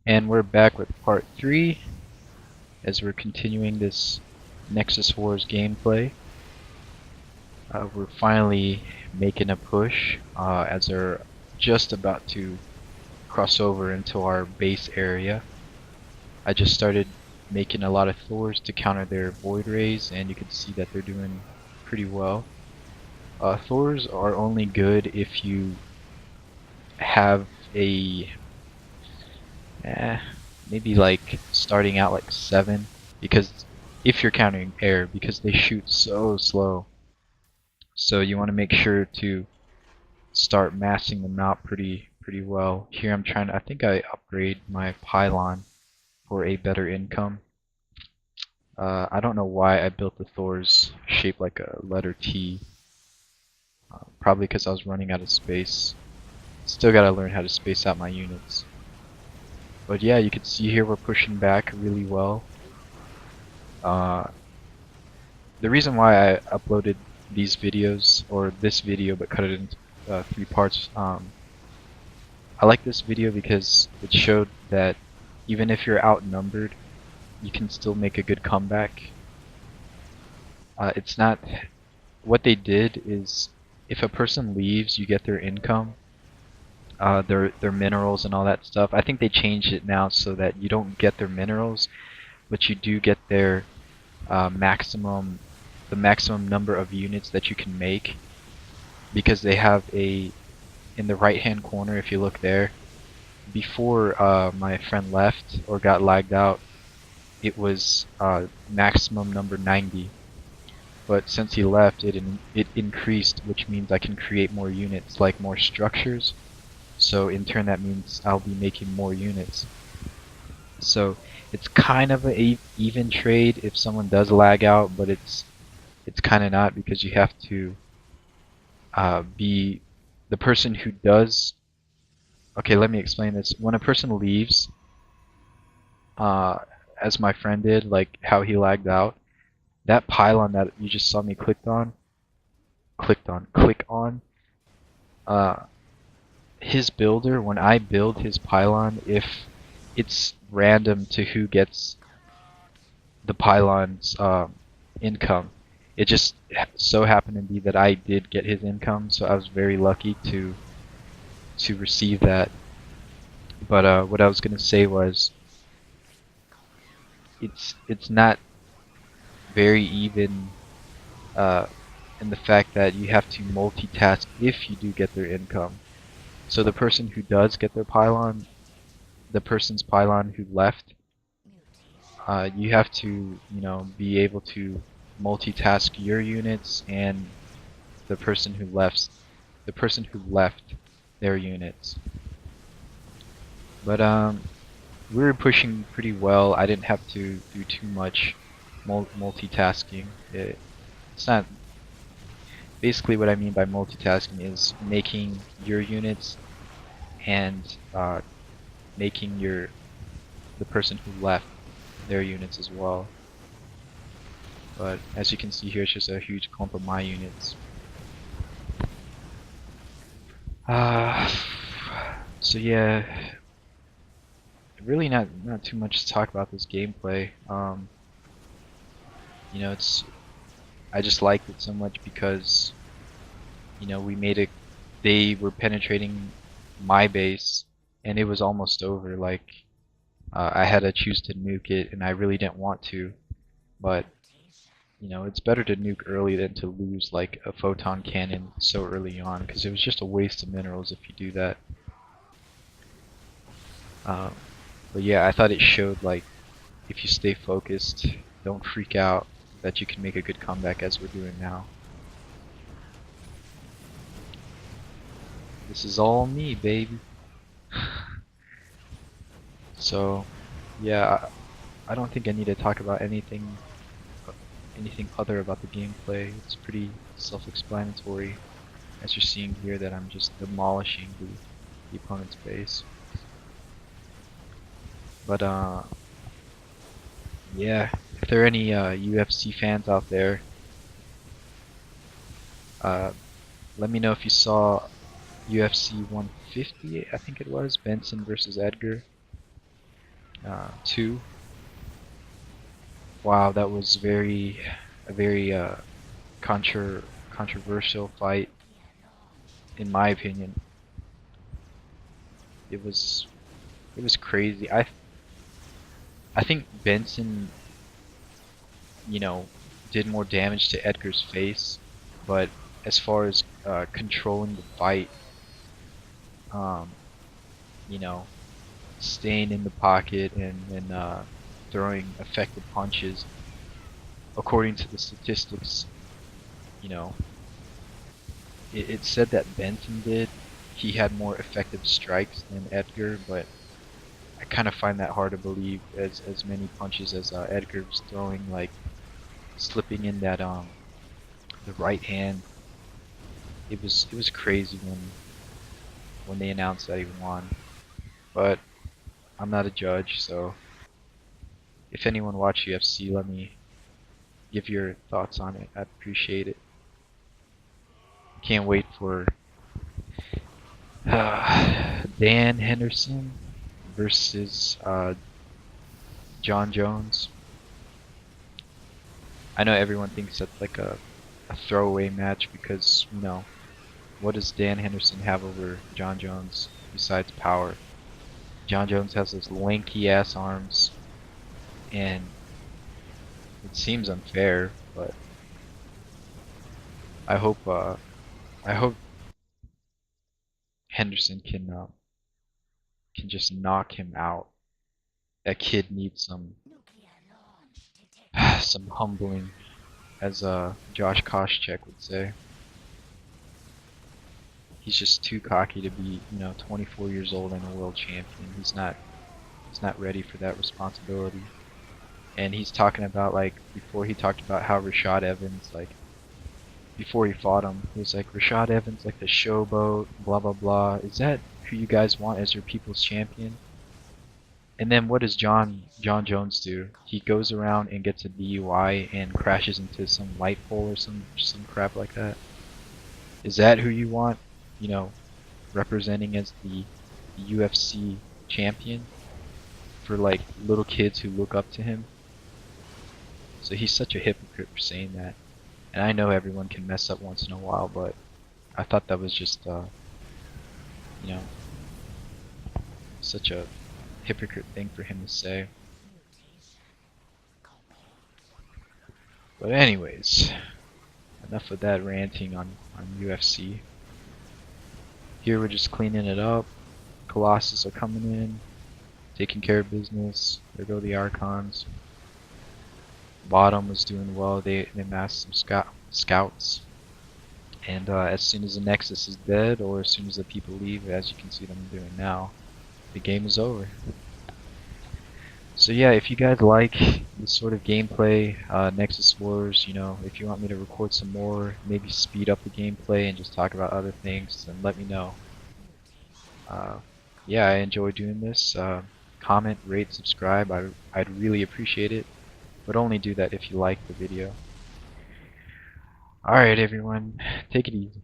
And we're back with part 3 as we're continuing this Nexus Wars gameplay. We're finally making a push as they're just about to cross over into our base area. I just started making a lot of Thors to counter their Void Rays, and you can see that they're doing pretty well. Thors are only good if you have a maybe like starting out like 7, because if you're countering air, because they shoot so slow. So you want to make sure to start massing them out pretty well. Here I'm trying to, I think I upgrade my pylon for a better income. I don't know why I built the Thors shaped like a letter T. Probably because I was running out of space. Still gotta learn how to space out my units. But yeah, you can see here we're pushing back really well. The reason why I uploaded these videos, or this video but cut it into 3 parts, I like this video because it showed that even if you're outnumbered, you can still make a good comeback. It's not, what they did is, if a person leaves, you get their income, their minerals and all that stuff. I think they changed it now so that you don't get their minerals, but you do get their the maximum number of units that you can make, because they have a, in the right hand corner, if you look there, before my friend left or got lagged out, it was maximum number 90, but since he left it increased, which means I can create more units, like more structures, so in turn that means I'll be making more units. So it's kind of a even trade if someone does lag out, but it's kind of not, because you have to be the person who does. Okay, let me explain this. When a person leaves, as my friend did, like how he lagged out, that pylon that you just saw me click on, uh, his builder, when I build his pylon, if it's random to who gets the pylon's income, it just so happened to be that I did get his income, so I was very lucky to receive that. But what I was gonna say was, it's not very even in the fact that you have to multitask if you do get their income. So the person who does get their pylon, the person's pylon who left, you have to, be able to multitask your units and the person who left, their units. But we were pushing pretty well. I didn't have to do too much multitasking. It's not. Basically, what I mean by multitasking is making your units and making the person who left their units as well. But as you can see here, it's just a huge clump of my units. So yeah, really not too much to talk about this gameplay. It's, I just liked it so much because we made it. They were penetrating my base, and it was almost over. Like I had to choose to nuke it, and I really didn't want to, but it's better to nuke early than to lose like a photon cannon so early on, because it was just a waste of minerals if you do that. But yeah, I thought it showed, like, if you stay focused, don't freak out, that you can make a good comeback as we're doing now. This is all me, baby. So yeah, I don't think I need to talk about anything other about the gameplay. It's pretty self-explanatory, as you're seeing here, that I'm just demolishing the opponent's base. But yeah, if there are any UFC fans out there, let me know if you saw UFC 150, I think it was, Benson versus Edgar. 2. Wow, that was a very controversial fight, in my opinion. It was crazy. I think Benson, you know, did more damage to Edgar's face, but as far as controlling the fight, um, you know, staying in the pocket and throwing effective punches, according to the statistics, you know, it said that Benson did. He had more effective strikes than Edgar, but I kind of find that hard to believe, as many punches as Edgar was throwing, like slipping in that the right hand. It was crazy when they announced that he won. But I'm not a judge, so if anyone watch UFC, let me give your thoughts on it. I'd appreciate it. Can't wait for Dan Henderson versus John Jones. I know everyone thinks that's like a throwaway match because, you know, what does Dan Henderson have over John Jones besides power? John Jones has those lanky ass arms, and it seems unfair, but I hope Henderson can just knock him out. That kid needs some humbling, as Josh Koscheck would say. He's just too cocky to be, you know, 24 years old and a world champion. He's not ready for that responsibility. And he's talking about, like, before he talked about how Rashad Evans, like, before he fought him, he was like, Rashad Evans, like the showboat, blah blah blah. Is that who you guys want as your people's champion? And then what does John Jones do? He goes around and gets a DUI and crashes into some light pole or some crap like that. Is that who you want, you know, representing as the UFC champion for like little kids who look up to him? So he's such a hypocrite for saying that. And I know everyone can mess up once in a while, but I thought that was just, you know, such a hypocrite thing for him to say. But anyways, enough of that ranting on UFC. Here we're just cleaning it up. Colossus are coming in, taking care of business. There go the Archons. Bottom was doing well. They massed some scouts. And as soon as the Nexus is dead, or as soon as the people leave, as you can see them doing now, the game is over. So yeah, if you guys like this sort of gameplay, Nexus Wars, you know, if you want me to record some more, maybe speed up the gameplay and just talk about other things, then let me know. Yeah, I enjoy doing this. Comment, rate, subscribe. I'd really appreciate it, but only do that if you like the video. Alright everyone, take it easy.